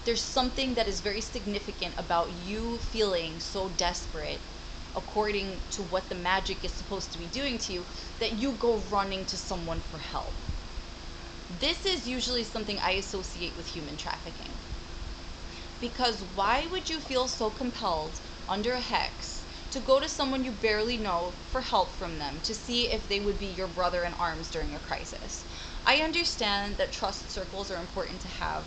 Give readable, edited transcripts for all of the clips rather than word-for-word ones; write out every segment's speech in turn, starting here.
there's something that is very significant about you feeling so desperate, according to what the magic is supposed to be doing to you, that you go running to someone for help. This is usually something I associate with human trafficking. Because why would you feel so compelled under a hex to go to someone you barely know for help from them, to see if they would be your brother in arms during a crisis? I understand that trust circles are important to have,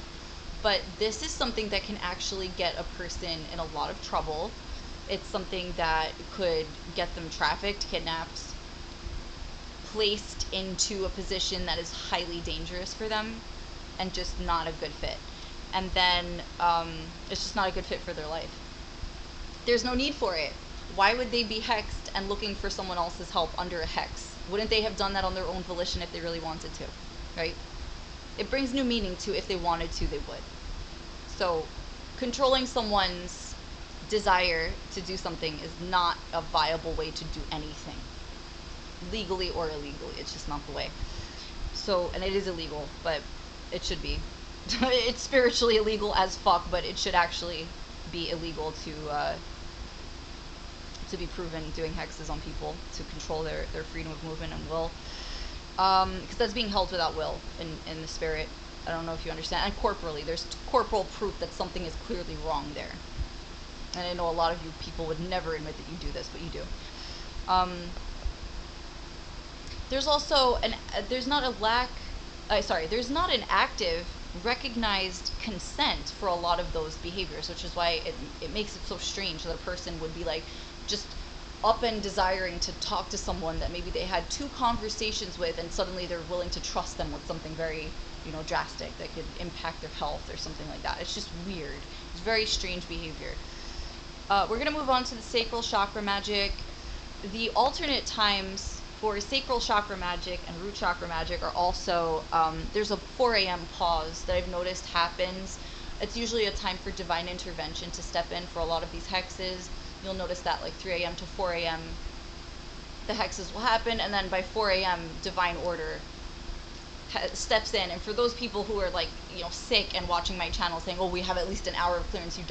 but this is something that can actually get a person in a lot of trouble. It's something that could get them trafficked, kidnapped, placed into a position that is highly dangerous for them, and just not a good fit. And then it's just not a good fit for their life. There's no need for it. Why would they be hexed and looking for someone else's help under a hex? Wouldn't they have done that on their own volition if they really wanted to, right? It brings new meaning to if they wanted to, they would. So controlling someone's desire to do something is not a viable way to do anything, legally or illegally. It's just not the way. So, and it is illegal, but it should be. It's spiritually illegal as fuck, but it should actually be illegal to be proven doing hexes on people to control their freedom of movement and will, because that's being held without will in the spirit. I don't know if you understand. And corporally, there's corporal proof that something is clearly wrong there. And I know a lot of you people would never admit that you do this, but you do. There's also there's not an active recognized consent for a lot of those behaviors, which is why it makes it so strange that a person would be like just up and desiring to talk to someone that maybe they had 2 conversations with, and suddenly they're willing to trust them with something very, drastic that could impact their health or something like that. It's just weird. It's very strange behavior. We're going to move on to the sacral chakra magic. The alternate times for sacral chakra magic and root chakra magic are also, there's a 4 a.m. pause that I've noticed happens. It's usually a time for divine intervention to step in for a lot of these hexes. You'll notice that like 3 a.m. to 4 a.m. the hexes will happen, and then by 4 a.m. divine order steps in. And for those people who are like, sick and watching my channel saying, oh, we have at least an hour of clearance, you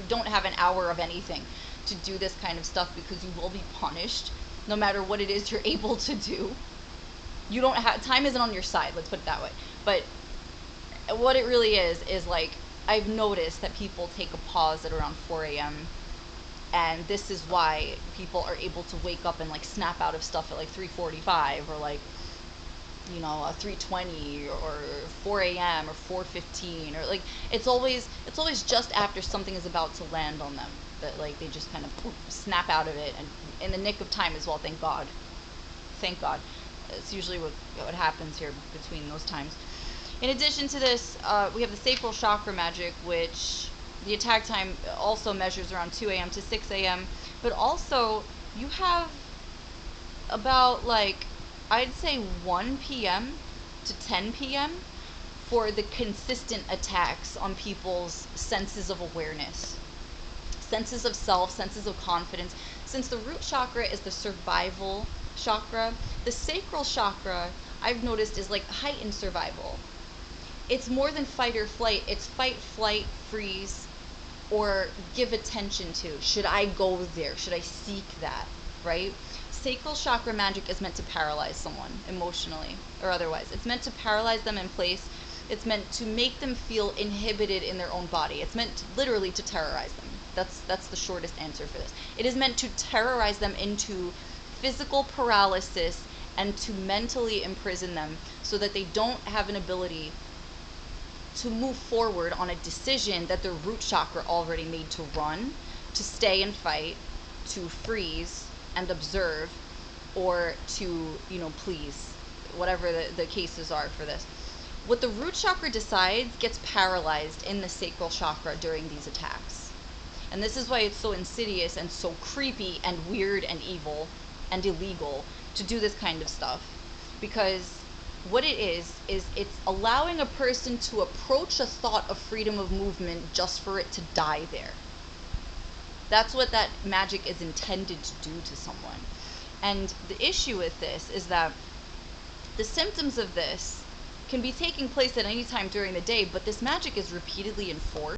don't have an hour of anything to do this kind of stuff, because you will be punished no matter what it is you're able to do. You don't have, time isn't on your side, let's put it that way. But what it really is like, I've noticed that people take a pause at around 4 a.m. and this is why people are able to wake up and like snap out of stuff at like 3:45 or like 3:20 or 4 a.m. or 4:15, or like it's always just after something is about to land on them that like they just kind of snap out of it, and in the nick of time as well. Thank God. It's usually what happens here between those times. In addition to this, we have the sacral chakra magic, which the attack time also measures around 2 a.m. to 6 a.m. But also you have about like, I'd say 1 p.m. to 10 p.m. for the consistent attacks on people's senses of awareness, senses of self, senses of confidence. Since the root chakra is the survival chakra, the sacral chakra, I've noticed, is like heightened survival. It's more than fight or flight. It's fight, flight, freeze, or give attention to. Should I go there? Should I seek that? Right? Sacral chakra magic is meant to paralyze someone emotionally or otherwise. It's meant to paralyze them in place. It's meant to make them feel inhibited in their own body. It's meant literally to terrorize them. That's the shortest answer for this. It is meant to terrorize them into physical paralysis and to mentally imprison them so that they don't have an ability to move forward on a decision that their root chakra already made, to run, to stay and fight, to freeze and observe, or to, please, whatever the cases are for this. What the root chakra decides gets paralyzed in the sacral chakra during these attacks. And this is why it's so insidious and so creepy and weird and evil and illegal to do this kind of stuff. Because what it is it's allowing a person to approach a thought of freedom of movement just for it to die there. That's what that magic is intended to do to someone. And the issue with this is that the symptoms of this can be taking place at any time during the day, but this magic is repeatedly enforced.